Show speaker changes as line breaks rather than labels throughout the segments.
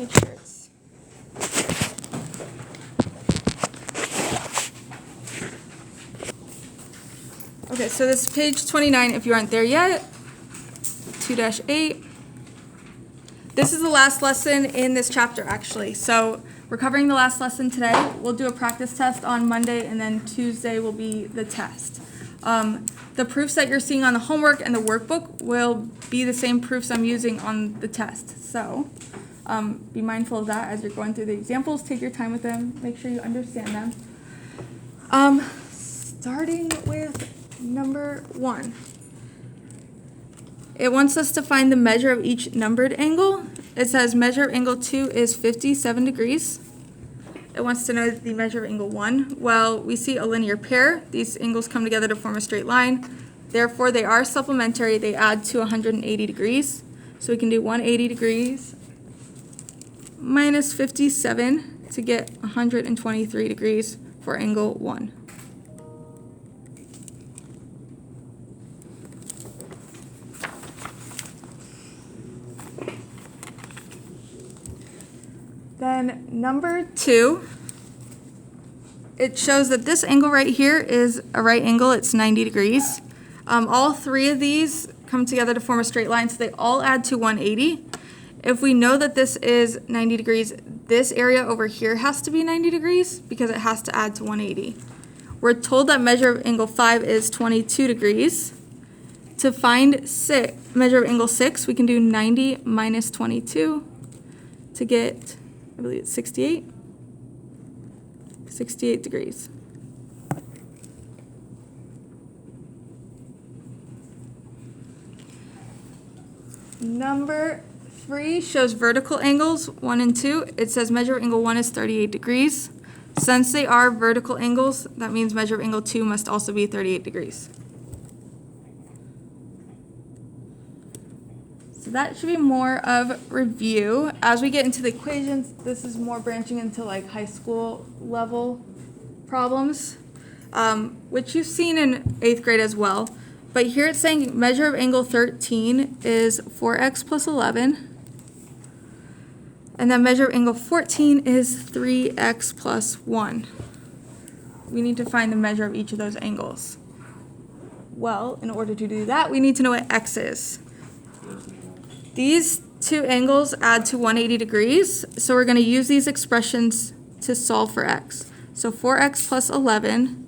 Make sure it's... Okay, so this is page 29 if you aren't there yet. 2-8. This is the last lesson in this chapter, actually. So we're covering the last lesson today. We'll do a practice test on Monday, and then Tuesday will be the test. The proofs that you're seeing on the homework and the workbook will be the same proofs I'm using on the test. So be mindful of that as you're going through the examples. Take your time with them. Make sure you understand them. Starting with number 1. It wants us to find the measure of each numbered angle. It says measure of angle 2 is 57 degrees. It wants to know the measure of angle 1. Well, we see a linear pair. These angles come together to form a straight line. Therefore, they are supplementary. They add to 180 degrees. So we can do 180 degrees minus 57 to get 123 degrees for angle 1. Then number 2, it shows that this angle right here is a right angle. It's 90 degrees. All 3 of these come together to form a straight line, so they all add to 180. If we know that this is 90 degrees, this area over here has to be 90 degrees because it has to add to 180. We're told that measure of angle 5 is 22 degrees. To find measure of angle 6, we can do 90 minus 22 to get, I believe it's 68 degrees. Number 3 shows vertical angles, 1 and 2. It says measure of angle 1 is 38 degrees. Since they are vertical angles, that means measure of angle 2 must also be 38 degrees. So that should be more of review. As we get into the equations, this is more branching into like high school level problems, which you've seen in 8th grade as well. But here it's saying measure of angle 13 is 4x plus 11. And then measure of angle 14 is 3x plus 1. We need to find the measure of each of those angles. Well, in order to do that, we need to know what x is. These 2 angles add to 180 degrees, so we're going to use these expressions to solve for x. So 4x plus 11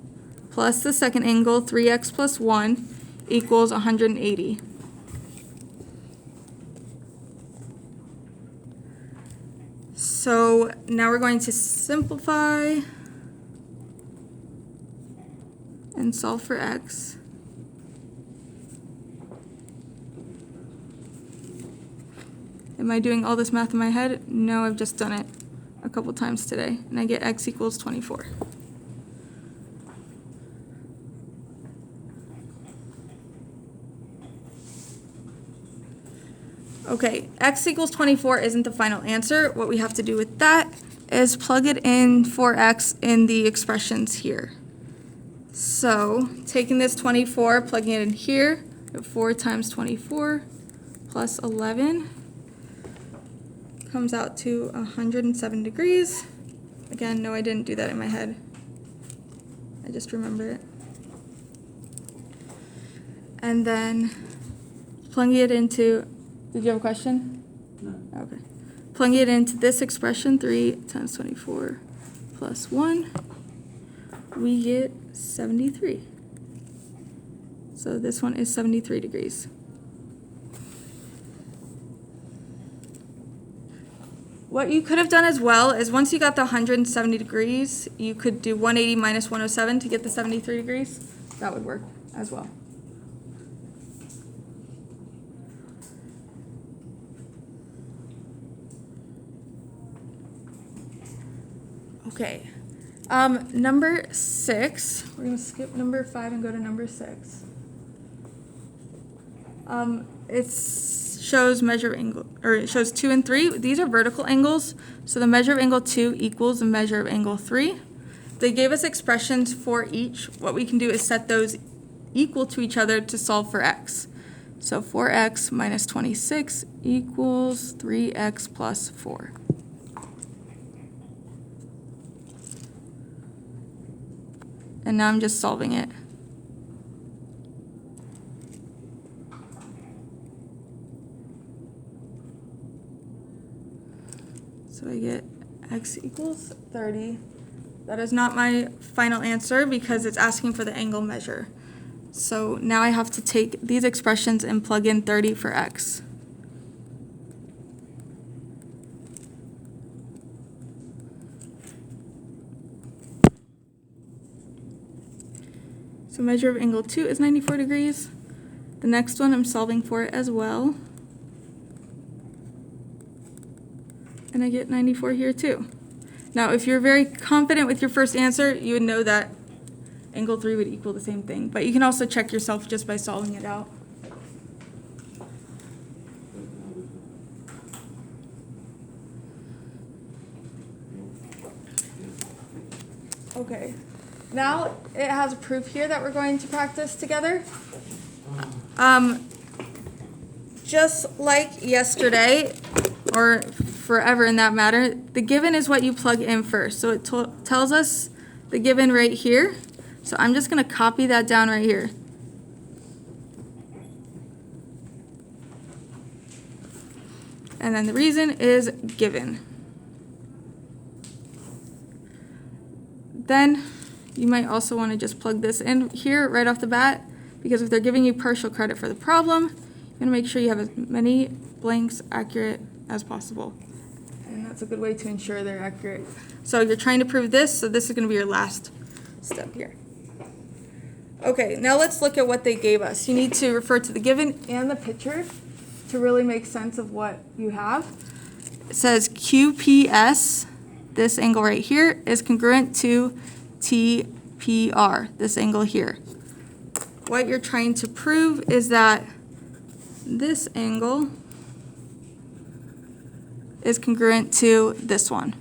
plus the second angle, 3x plus 1, equals 180. So now we're going to simplify and solve for x. Am I doing all this math in my head? No, I've just done it a couple times today, and I get x equals 24. Okay, x equals 24 isn't the final answer. What we have to do with that is plug it in for x in the expressions here. So taking this 24, plugging it in here, 4 times 24 plus 11 comes out to 107 degrees. Again, no, I didn't do that in my head. I just remember it. And then plugging it into, did you have a question? No. Okay. Plugging it into this expression, 3 times 24 plus 1, we get 73. So this one is 73 degrees. What you could have done as well is once you got the 170 degrees, you could do 180 minus 107 to get the 73 degrees. That would work as well. Okay, number 6, we're going to skip number 5 and go to number 6. It shows measure of angle, or it shows 2 and 3. These are vertical angles, so the measure of angle 2 equals the measure of angle 3. They gave us expressions for each. What we can do is set those equal to each other to solve for x. So 4x minus 26 equals 3x plus 4. And now I'm just solving it. So I get x equals 30. That is not my final answer because it's asking for the angle measure. So now I have to take these expressions and plug in 30 for x. So measure of angle 2 is 94 degrees. The next one I'm solving for it as well. And I get 94 here too. Now if you're very confident with your first answer, you would know that angle 3 would equal the same thing. But you can also check yourself just by solving it out. Okay, now it has a proof here that we're going to practice together. Just like yesterday, or forever in that matter, the given is what you plug in first. So it tells us the given right here. So I'm just going to copy that down right here. And then the reason is given. Then you might also want to just plug this in here right off the bat, because if they're giving you partial credit for the problem, you want to make sure you have as many blanks accurate as possible. And that's a good way to ensure they're accurate. So you're trying to prove this, so this is going to be your last step here. Okay, now let's look at what they gave us. You need to refer to the given and the picture to really make sense of what you have. It says QPS, this angle right here, is congruent to TPR, this angle here. What you're trying to prove is that this angle is congruent to this one.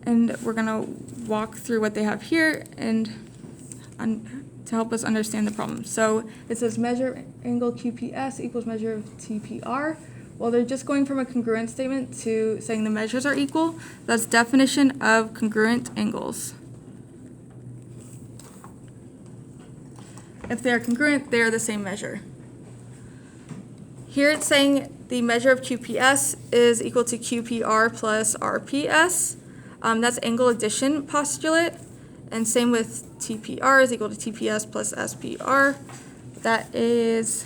And we're going to walk through what they have here and to help us understand the problem. So it says measure angle QPS equals measure of TPR. Well, they're just going from a congruent statement to saying the measures are equal. That's definition of congruent angles. If they are congruent, they are the same measure. Here it's saying the measure of QPS is equal to QPR plus RPS. That's angle addition postulate. And same with TPR is equal to TPS plus SPR. That is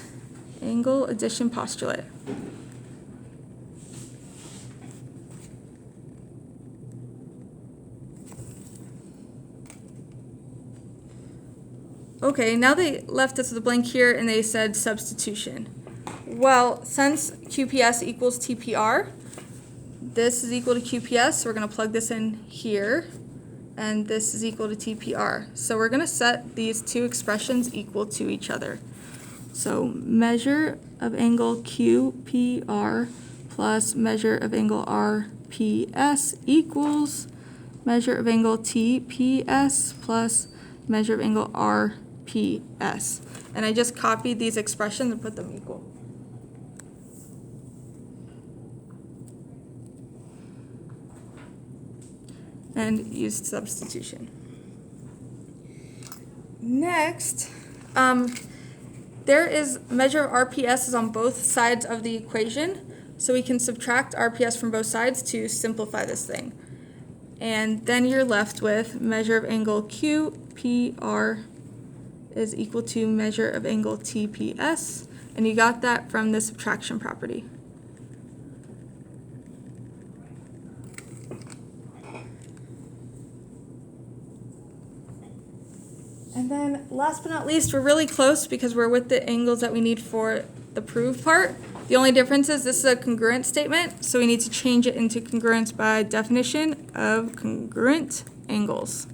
angle addition postulate. Okay, now they left us with a blank here and they said substitution. Well, since QPS equals TPR, this is equal to QPS, so we're going to plug this in here, and this is equal to TPR. So we're going to set these two expressions equal to each other. So measure of angle QPR plus measure of angle RPS equals measure of angle TPS plus measure of angle RPS. And I just copied these expressions and put them equal. And used substitution. Next, there is measure of RPS is on both sides of the equation, so we can subtract RPS from both sides to simplify this thing. And then you're left with measure of angle QPR is equal to measure of angle TPS, and you got that from the subtraction property. And then last but not least, we're really close because we're with the angles that we need for the prove part. The only difference is this is a congruent statement, so we need to change it into congruence by definition of congruent angles.